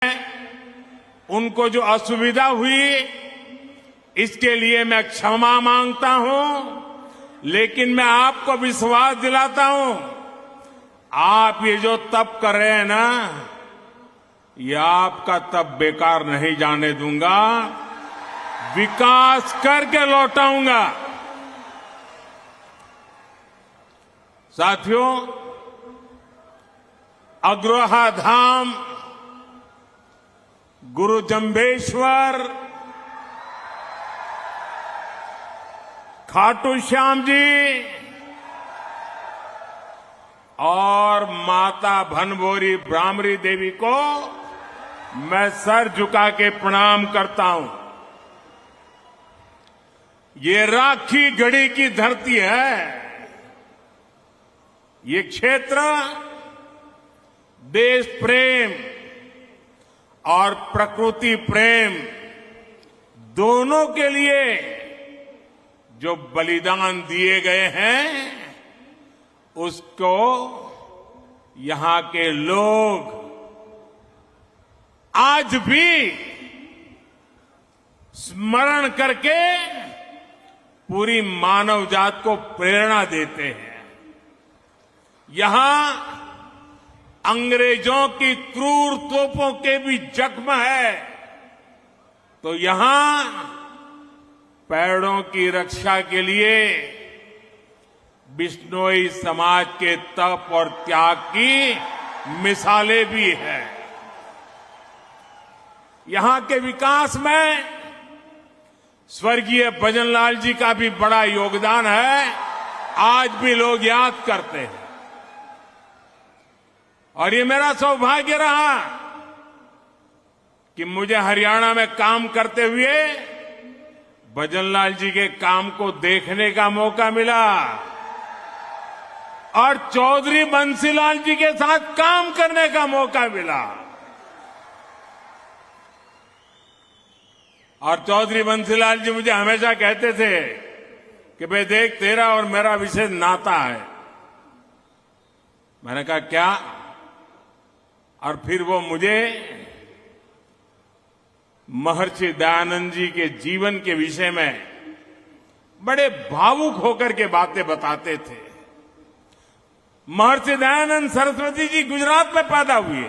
उनको जो असुविधा हुई इसके लिए मैं क्षमा मांगता हूं, लेकिन मैं आपको विश्वास दिलाता हूं, आप ये जो तप कर रहे हैं ना, ये आपका तप बेकार नहीं जाने दूंगा, विकास करके लौटाऊंगा। साथियों, अग्रोहा धाम, गुरु जंबेश्वर, खाटू श्याम जी और माता भनभोरी ब्राह्मणी देवी को मैं सर झुका के प्रणाम करता हूं। ये राखी गढ़ी की धरती है। ये क्षेत्र देश प्रेम और प्रकृति प्रेम दोनों के लिए जो बलिदान दिए गए हैं, उसको यहां के लोग आज भी स्मरण करके पूरी मानव जात को प्रेरणा देते हैं। यहां अंग्रेजों की क्रूर तोपों के भी जख्म है, तो यहां पेड़ों की रक्षा के लिए बिश्नोई समाज के तप और त्याग की मिसालें भी हैं। यहां के विकास में स्वर्गीय भजनलाल जी का भी बड़ा योगदान है, आज भी लोग याद करते हैं। और ये मेरा सौभाग्य रहा कि मुझे हरियाणा में काम करते हुए भजनलाल जी के काम को देखने का मौका मिला और चौधरी बंसीलाल जी के साथ काम करने का मौका मिला। और चौधरी बंसीलाल जी मुझे हमेशा कहते थे कि भाई देख, तेरा और मेरा विशेष नाता है। मैंने कहा क्या? और फिर वो मुझे महर्षि दयानंद जी के जीवन के विषय में बड़े भावुक होकर के बातें बताते थे। महर्षि दयानंद सरस्वती जी गुजरात में पैदा हुए,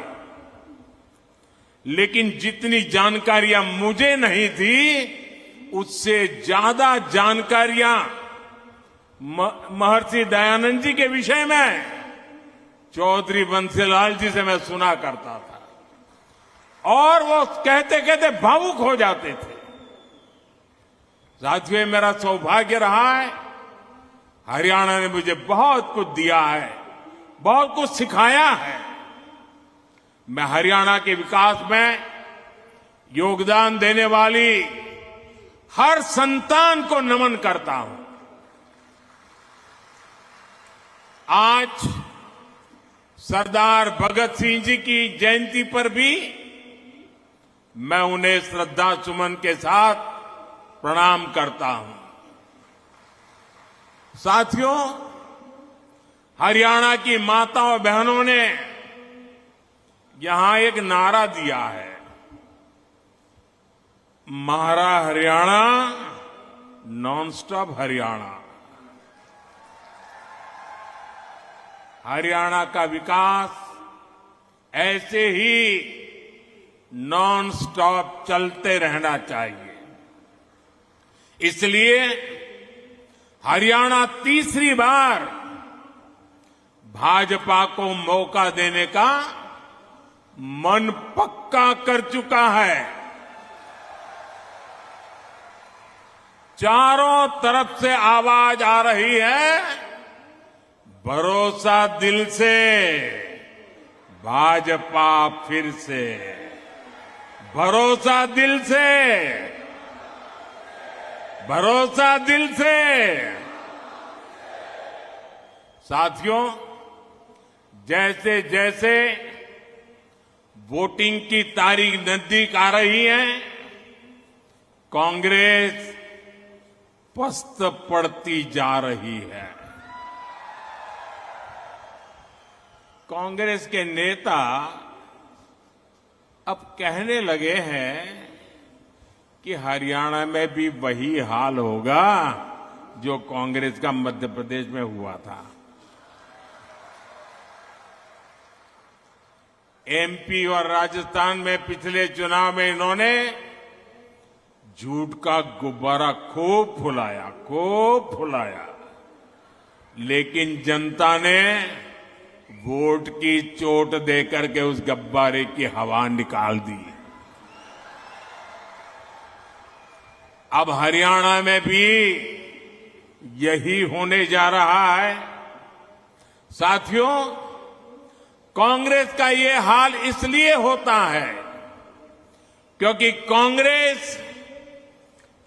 लेकिन जितनी जानकारियां मुझे नहीं थी, उससे ज्यादा जानकारियां महर्षि दयानंद जी के विषय में चौधरी बंसीलाल जी से मैं सुना करता था, और वो कहते कहते भावुक हो जाते थे। साथियों, मेरा सौभाग्य रहा है, हरियाणा ने मुझे बहुत कुछ दिया है, बहुत कुछ सिखाया है। मैं हरियाणा के विकास में योगदान देने वाली हर संतान को नमन करता हूं। आज सरदार भगत सिंह जी की जयंती पर भी मैं उन्हें श्रद्धा सुमन के साथ प्रणाम करता हूं। साथियों, हरियाणा की माताओं बहनों ने यहां एक नारा दिया है, म्हारा हरियाणा, नॉन स्टॉप हरियाणा। हरियाणा का विकास ऐसे ही नॉन स्टॉप चलते रहना चाहिए। इसलिए हरियाणा तीसरी बार भाजपा को मौका देने का मन पक्का कर चुका है। चारों तरफ से आवाज आ रही है, भरोसा दिल से, भाजपा फिर से, भरोसा दिल से, भरोसा दिल से। साथियों, जैसे जैसे वोटिंग की तारीख नजदीक आ रही है, कांग्रेस पस्त पड़ती जा रही है। कांग्रेस के नेता अब कहने लगे हैं कि हरियाणा में भी वही हाल होगा जो कांग्रेस का मध्य प्रदेश में हुआ था। एमपी और राजस्थान में पिछले चुनाव में इन्होंने झूठ का गुब्बारा खूब फुलाया, लेकिन जनता ने वोट की चोट देकर के उस गुब्बारे की हवा निकाल दी। अब हरियाणा में भी यही होने जा रहा है। साथियों, कांग्रेस का ये हाल इसलिए होता है क्योंकि कांग्रेस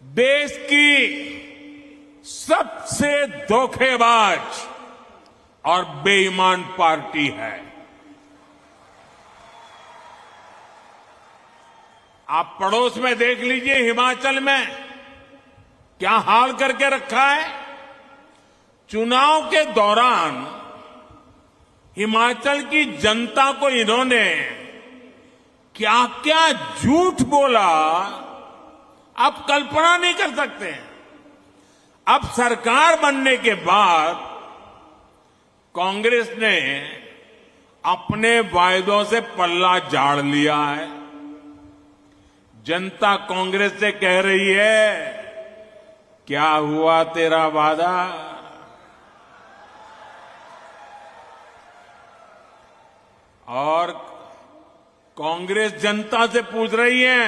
देश की सबसे धोखेबाज और बेईमान पार्टी है। आप पड़ोस में देख लीजिए, हिमाचल में क्या हाल करके रखा है। चुनाव के दौरान हिमाचल की जनता को इन्होंने क्या क्या झूठ बोला, आप कल्पना नहीं कर सकते। अब सरकार बनने के बाद कांग्रेस ने अपने वायदों से पल्ला झाड़ लिया है। जनता कांग्रेस से कह रही है, क्या हुआ तेरा वादा? और कांग्रेस जनता से पूछ रही है,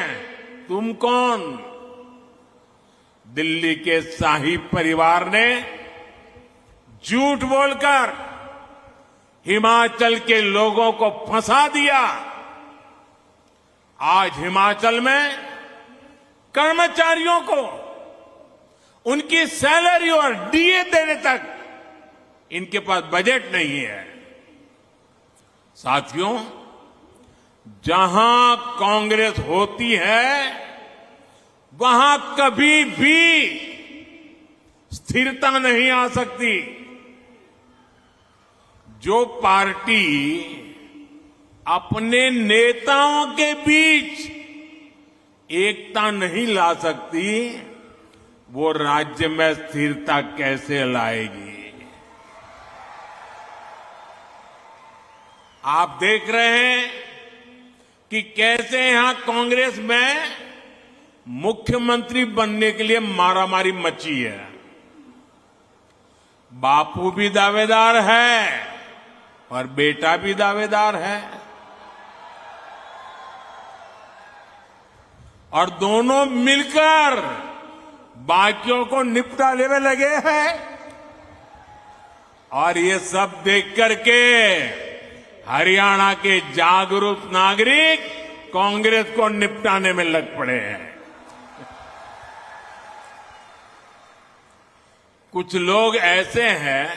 तुम कौन? दिल्ली के शाही परिवार ने झूठ बोलकर हिमाचल के लोगों को फंसा दिया। आज हिमाचल में कर्मचारियों को उनकी सैलरी और डीए देने तक इनके पास बजट नहीं है। साथियों, जहां कांग्रेस होती है वहां कभी भी स्थिरता नहीं आ सकती। जो पार्टी अपने नेताओं के बीच एकता नहीं ला सकती, वो राज्य में स्थिरता कैसे लाएगी? आप देख रहे हैं कि कैसे यहां कांग्रेस में मुख्यमंत्री बनने के लिए मारामारी मची है। बापू भी दावेदार है और बेटा भी दावेदार है, और दोनों मिलकर बाकियों को निपटा लेने लगे हैं। और ये सब देख करके हरियाणा के जागरूक नागरिक कांग्रेस को निपटाने में लग पड़े हैं। कुछ लोग ऐसे हैं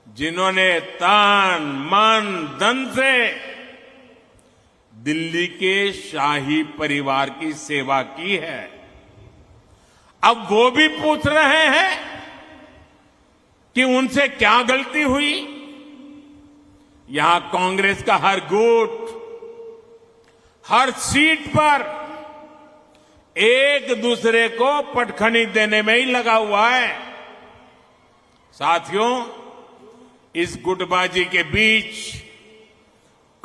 जिन्होंने तन मन धन से दिल्ली के शाही परिवार की सेवा की है। अब वो भी पूछ रहे हैं कि उनसे क्या गलती हुई। यहां कांग्रेस का हर गुट, हर सीट पर एक दूसरे को पटखनी देने में ही लगा हुआ है। साथियों, इस गुटबाजी के बीच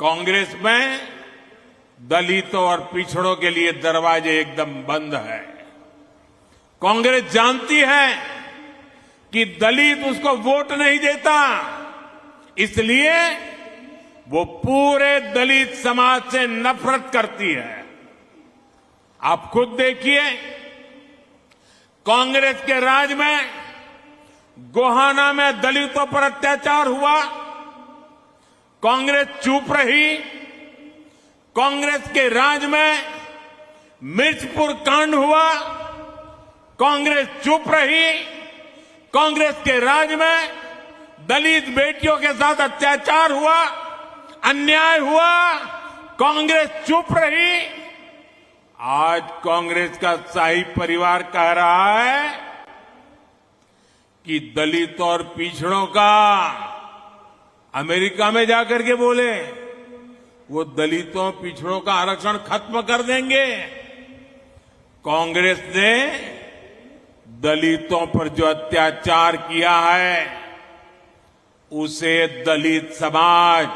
कांग्रेस में दलितों और पिछड़ों के लिए दरवाजे एकदम बंद है। कांग्रेस जानती है कि दलित उसको वोट नहीं देता, इसलिए वो पूरे दलित समाज से नफरत करती है। आप खुद देखिए, कांग्रेस के राज में गोहाना में दलितों पर अत्याचार हुआ, कांग्रेस चुप रही। कांग्रेस के राज में मिर्चपुर कांड हुआ, कांग्रेस चुप रही। कांग्रेस के राज में दलित बेटियों के साथ अत्याचार हुआ, अन्याय हुआ, कांग्रेस चुप रही। आज कांग्रेस का शाही परिवार कह रहा है कि दलित और पिछड़ों का अमेरिका में जाकर के बोले, वो दलितों पिछड़ों का आरक्षण खत्म कर देंगे। कांग्रेस ने दलितों पर जो अत्याचार किया है उसे दलित समाज